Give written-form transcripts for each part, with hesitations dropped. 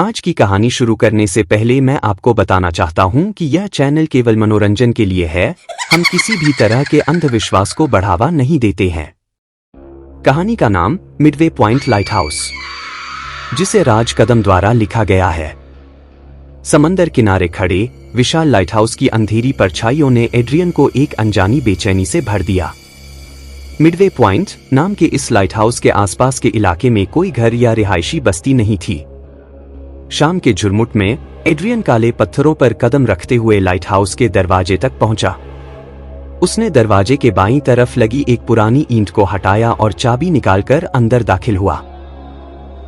आज की कहानी शुरू करने से पहले मैं आपको बताना चाहता हूं कि यह चैनल केवल मनोरंजन के लिए है। हम किसी भी तरह के अंधविश्वास को बढ़ावा नहीं देते हैं। कहानी का नाम मिडवे पॉइंट लाइट हाउस, जिसे राज कदम द्वारा लिखा गया है। समंदर किनारे खड़े विशाल लाइट हाउस की अंधेरी परछाइयों ने एड्रियन को एक अनजानी बेचैनी से भर दिया। मिडवे पॉइंट नाम के इस लाइट हाउस के आसपास के इलाके में कोई घर या रिहायशी बस्ती नहीं थी। शाम के झुरमुट में एड्रियन काले पत्थरों पर कदम रखते हुए लाइट हाउस के दरवाजे तक पहुंचा। उसने दरवाजे के बाईं तरफ लगी एक पुरानी ईंट को हटाया और चाबी निकालकर अंदर दाखिल हुआ।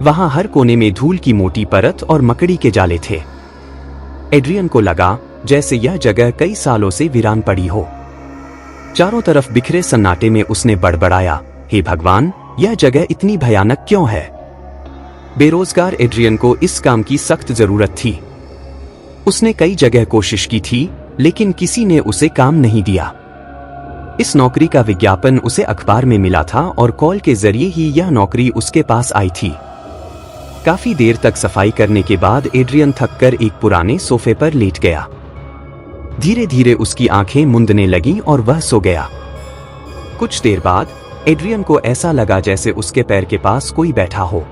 वहां हर कोने में धूल की मोटी परत और मकड़ी के जाले थे। एड्रियन को लगा जैसे यह जगह कई सालों से वीरान पड़ी हो। चारों तरफ बिखरे सन्नाटे में उसने बड़बड़ाया, हे भगवान, यह जगह इतनी भयानक क्यों है? बेरोजगार एड्रियन को इस काम की सख्त जरूरत थी। उसने कई जगह कोशिश की थी, लेकिन किसी ने उसे काम नहीं दिया। इस नौकरी का विज्ञापन उसे अखबार में मिला था और कॉल के जरिए ही यह नौकरी उसके पास आई थी। काफी देर तक सफाई करने के बाद एड्रियन थककर एक पुराने सोफे पर लेट गया। धीरे धीरे उसकी आंखें मूंदने लगीं और वह सो गया। कुछ देर बाद एड्रियन को ऐसा लगा जैसे उसके पैर के पास कोई बैठा हो।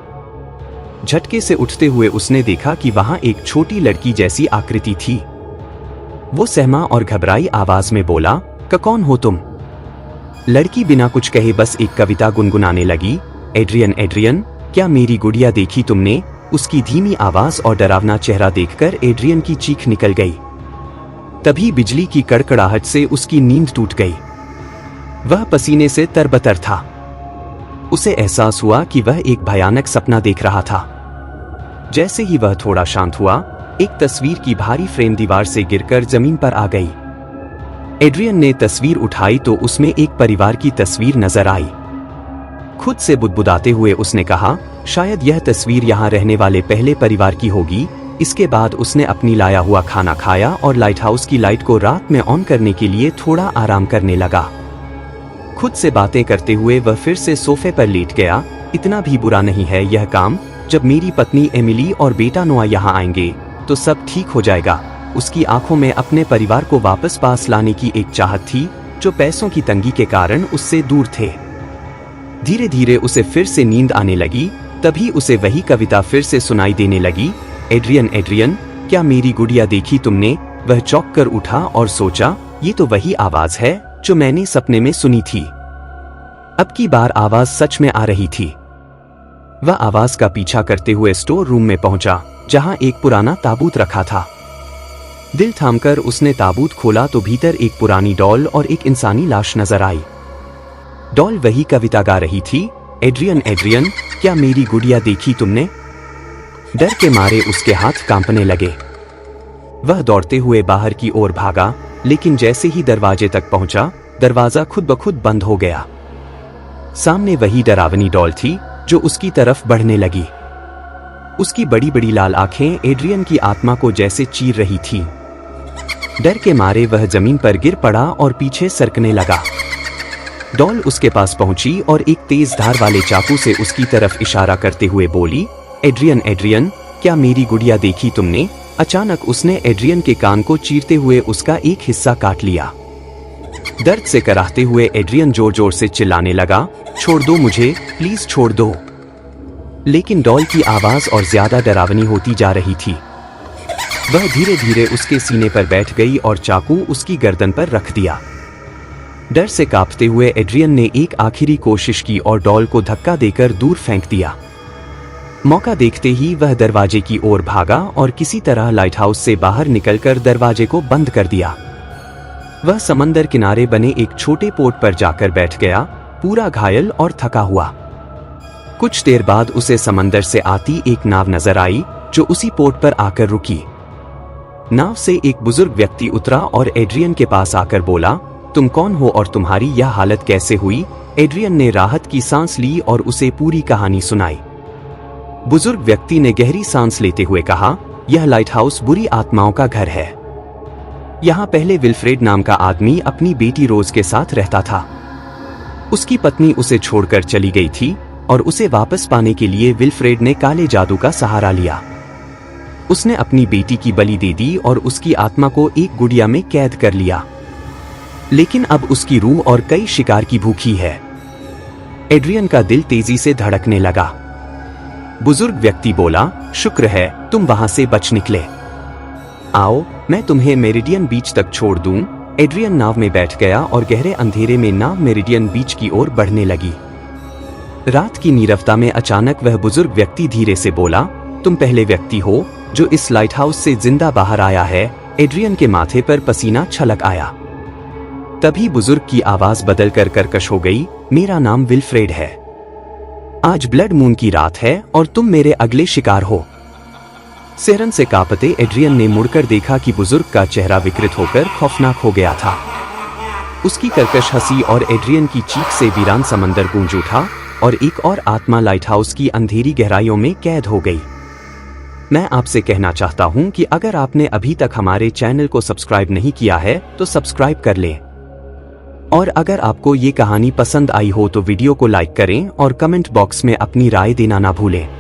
झटके से उठते हुए उसने देखा कि वहां एक छोटी लड़की जैसी आकृति थी। वो सहमा और घबराई आवाज में बोला, कौन हो तुम? लड़की बिना कुछ कहे बस एक कविता गुनगुनाने लगी। एड्रियन, एड्रियन, क्या मेरी गुड़िया देखी तुमने? उसकी धीमी आवाज और डरावना चेहरा देखकर एड्रियन की चीख निकल गई। तभी बिजली की कड़कड़ाहट से उसकी नींद टूट गई। वह पसीने से तरबतर था। उसे एहसास हुआ कि वह एक भयानक सपना देख रहा था। जैसे ही वह थोड़ा शांत हुआ, एक तस्वीर की भारी फ्रेम दीवार से गिरकर जमीन पर आ गई। एड्रियन ने तस्वीर उठाई तो उसमें एक परिवार की तस्वीर नजर आई। खुद से बुदबुदाते हुए उसने कहा, शायद यह तस्वीर यहाँ रहने वाले पहले परिवार की होगी। इसके बाद उसने अपनी लाया हुआ खाना खाया और लाइट हाउस की लाइट को रात में ऑन करने के लिए थोड़ा आराम करने लगा। खुद से बातें करते हुए वह फिर से सोफे पर लेट गया। इतना भी बुरा नहीं है यह काम। जब मेरी पत्नी एमिली और बेटा नोआ यहाँ आएंगे तो सब ठीक हो जाएगा। उसकी आंखों में अपने परिवार को वापस पास लाने की एक चाहत थी, जो पैसों की तंगी के कारण उससे दूर थे। धीरे धीरे उसे फिर से नींद आने लगी। तभी उसे वही कविता फिर से सुनाई देने लगी, एड्रियन, एड्रियन, क्या मेरी गुड़िया देखी तुमने? वह चौंक कर उठा और सोचा, ये तो वही आवाज है जो मैंने सपने में सुनी थी। अब की बार आवाज सच में आ रही थी। वह आवाज का पीछा करते हुए स्टोर रूम में पहुंचा, जहां एक पुराना ताबूत रखा था। दिल थामकर उसने ताबूत खोला तो भीतर एक पुरानी डॉल और एक इंसानी लाश नजर आई। डॉल वही कविता गा रही थी, एड्रियन, एड्रियन, क्या मेरी गुड़िया देखी तुमने? डर के मारे उसके हाथ कांपने लगे। वह दौड़ते हुए बाहर की ओर भागा, लेकिन जैसे ही दरवाजे तक पहुंचा, दरवाजा खुद ब खुद बंद हो गया। सामने वही डरावनी डॉल थी जो उसकी तरफ बढ़ने लगी। उसकी बड़ी बड़ी लाल आंखें एड्रियन की आत्मा को जैसे चीर रही थीं। डर के मारे वह जमीन पर गिर पड़ा और पीछे सरकने लगा। डॉल उसके पास पहुंची और एक तेज धार वाले चाकू से उसकी तरफ इशारा करते हुए बोली, एड्रियन, एड्रियन, क्या मेरी गुड़िया देखी तुमने? अचानक उसने एड्रियन के कान को चीरते हुए उसका एक हिस्सा काट लिया। दर्द से कराहते हुए एड्रियन जोर जोर से चिल्लाने लगा, छोड़ दो मुझे, प्लीज छोड़ दो। लेकिन डॉल की आवाज और ज्यादा डरावनी होती जा रही थी। वह धीरे धीरे उसके सीने पर बैठ गई और चाकू उसकी गर्दन पर रख दिया। डर से कांपते हुए एड्रियन ने एक आखिरी कोशिश की और डॉल को धक्का देकर दूर फेंक दिया। मौका देखते ही वह दरवाजे की ओर भागा और किसी तरह लाइट हाउस से बाहर निकलकर दरवाजे को बंद कर दिया। वह समंदर किनारे बने एक छोटे पोर्ट पर जाकर बैठ गया, पूरा घायल और थका हुआ। कुछ देर बाद उसे समंदर से आती एक नाव नजर आई, जो उसी पोर्ट पर आकर रुकी। नाव से एक बुजुर्ग व्यक्ति उतरा और एड्रियन के पास आकर बोला, तुम कौन हो और तुम्हारी यह हालत कैसे हुई? एड्रियन ने राहत की सांस ली और उसे पूरी कहानी सुनाई। बुजुर्ग व्यक्ति ने गहरी सांस लेते हुए कहा, यह लाइट हाउस बुरी आत्माओं का घर है। यहाँ पहले विल्फ्रेड नाम का आदमी अपनी बेटी रोज के साथ रहता था। उसकी पत्नी उसे छोड़कर चली गई थी और उसे वापस पाने के लिए विल्फ्रेड ने काले जादू का सहारा लिया। उसने अपनी बेटी की बलि दे दी और उसकी आत्मा को एक गुड़िया में कैद कर लिया, लेकिन अब उसकी रूह और कई शिकार की भूखी है। एड्रियन का दिल तेजी से धड़कने लगा। बुजुर्ग व्यक्ति बोला, शुक्र है तुम वहां से बच निकले। आओ मैं तुम्हें मेरिडियन बीच तक छोड़ दूं। एड्रियन नाव में बैठ गया और गहरे अंधेरे में नाव मेरिडियन बीच की ओर बढ़ने लगी। रात की नीरवता में अचानक वह बुजुर्ग व्यक्ति धीरे से बोला, तुम पहले व्यक्ति हो जो इस लाइट हाउस से जिंदा बाहर आया है। एड्रियन के माथे पर पसीना छलक आया। तभी बुजुर्ग की आवाज बदलकर कर्कश हो गई, मेरा नाम विल्फ्रेड है। आज ब्लड मून की रात है और तुम मेरे अगले शिकार हो। सिरन से कांपते एड्रियन ने मुड़कर देखा कि बुजुर्ग का चेहरा विकृत होकर खौफनाक हो गया था। उसकी कर्कश हंसी और एड्रियन की चीख से वीरान समंदर गूंज उठा और एक और आत्मा लाइट हाउस की अंधेरी गहराइयों में कैद हो गई। मैं आपसे कहना चाहता हूं कि अगर आपने अभी तक हमारे चैनल को सब्सक्राइब नहीं किया है तो सब्सक्राइब कर लें। और अगर आपको ये कहानी पसंद आई हो तो वीडियो को लाइक करें और कमेंट बॉक्स में अपनी राय देना ना भूलें।